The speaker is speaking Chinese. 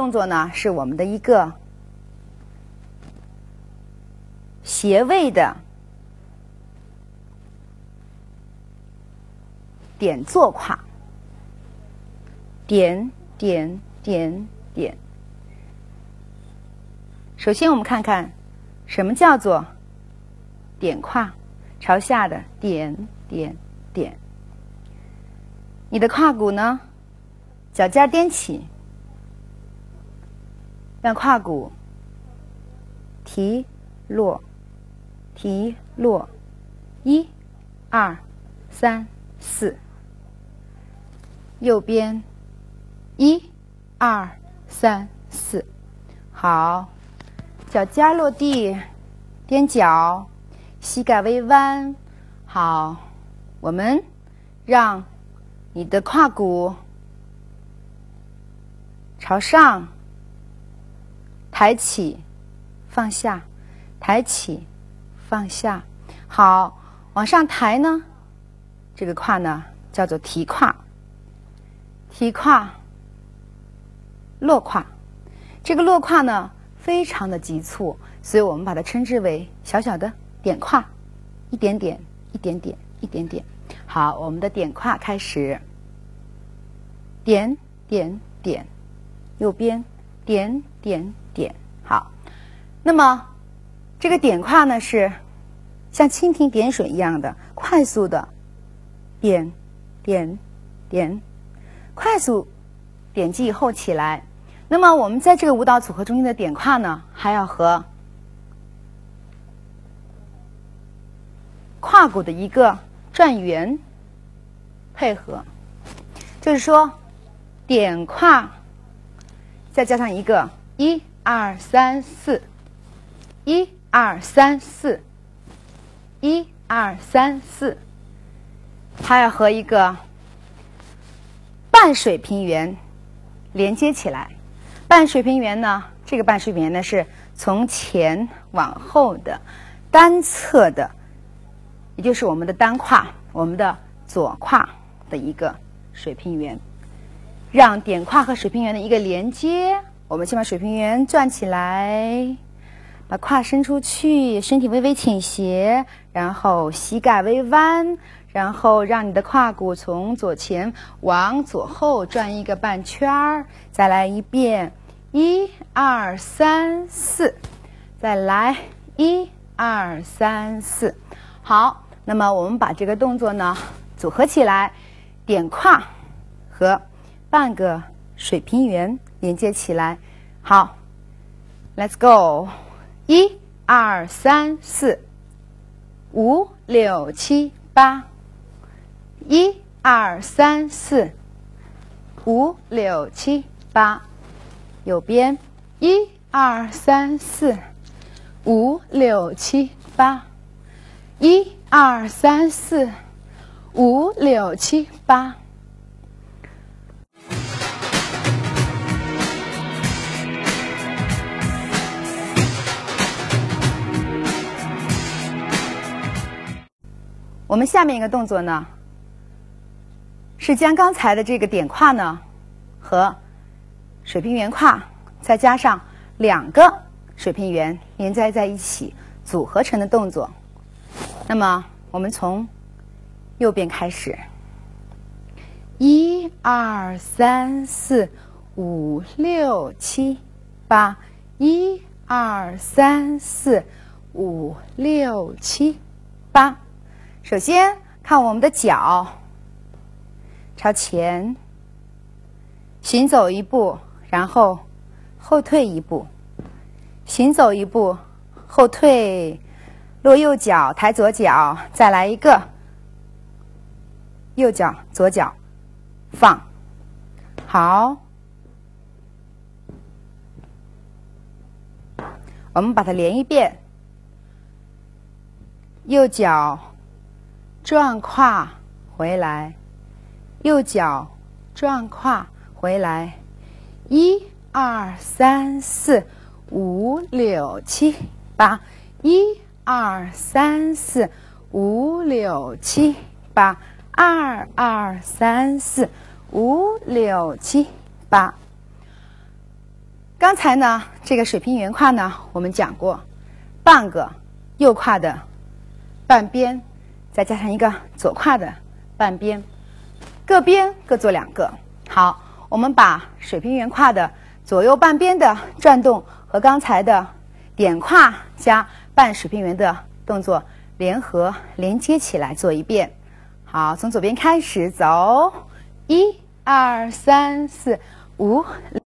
动作呢是我们的一个斜位的点坐胯，点点点点。首先我们看看什么叫做点胯，朝下的点点点。你的胯骨呢，脚尖踮起，让胯骨提落提落，1、2、3、4。右边1、2、3、4。好，脚尖落地，踮脚，膝盖微弯。好，我们让你的胯骨朝上，抬起，放下，抬起，放下。好，往上抬呢，这个胯呢叫做提胯，提胯，落胯。这个落胯呢非常的急促，所以我们把它称之为小小的点胯，一点点，一点点，一点点。好，我们的点胯开始，点点点，右边点点点。好，那么这个点胯呢是像蜻蜓点水一样的快速的点点点，快速点击以后起来。那么我们在这个舞蹈组合中间的点胯呢，还要和胯骨的一个转圆配合，就是说点胯再加上一个1、2、3、4， 1、2、3、4， 1、2、3、4，还要和一个半水平圆连接起来。半水平圆呢，这个半水平圆呢是从前往后的单侧的，也就是我们的单胯，我们的左胯的一个水平圆。让点胯和水平圆的一个连接，我们先把水平圆转起来，把胯伸出去，身体微微倾斜，然后膝盖微弯，然后让你的胯骨从左前往左后转一个半圈儿。再来一遍，1、2、3、4，再来1、2、3、4。好，那么我们把这个动作呢组合起来，点胯和半个水平圆连接起来。好 ，Let's go， 1、2、3、4、5、6、7、8。1、2、3、4、5、6、7、8。右边1、2、3、4、5、6、7、8。1、2、3、4、5、6、7、8。我们下面一个动作呢，是将刚才的这个点胯呢和水平圆胯再加上2个水平圆连接在一起组合成的动作。那么我们从右边开始，1、2、3、4、5、6、7、8。1、2、3、4、5、6、7、8。首先看我们的脚朝前行走一步，然后后退一步，行走一步，后退，落右脚，抬左脚，再来一个右脚左脚放。好，我们把它连一遍，右脚转胯回来，右脚转胯回来，1、2、3、4、5、6、7、8。1、2、3、4、5、6、7、8。2、2、3、4、5、6、7、8。刚才呢，这个水平圆胯呢，我们讲过，半个右胯的半边，再加上一个左胯的半边，各边各做2个。好，我们把水平圆胯的左右半边的转动和刚才的点胯加半水平圆的动作联合连接起来做一遍。好，从左边开始走，1、2、3、4、5、6。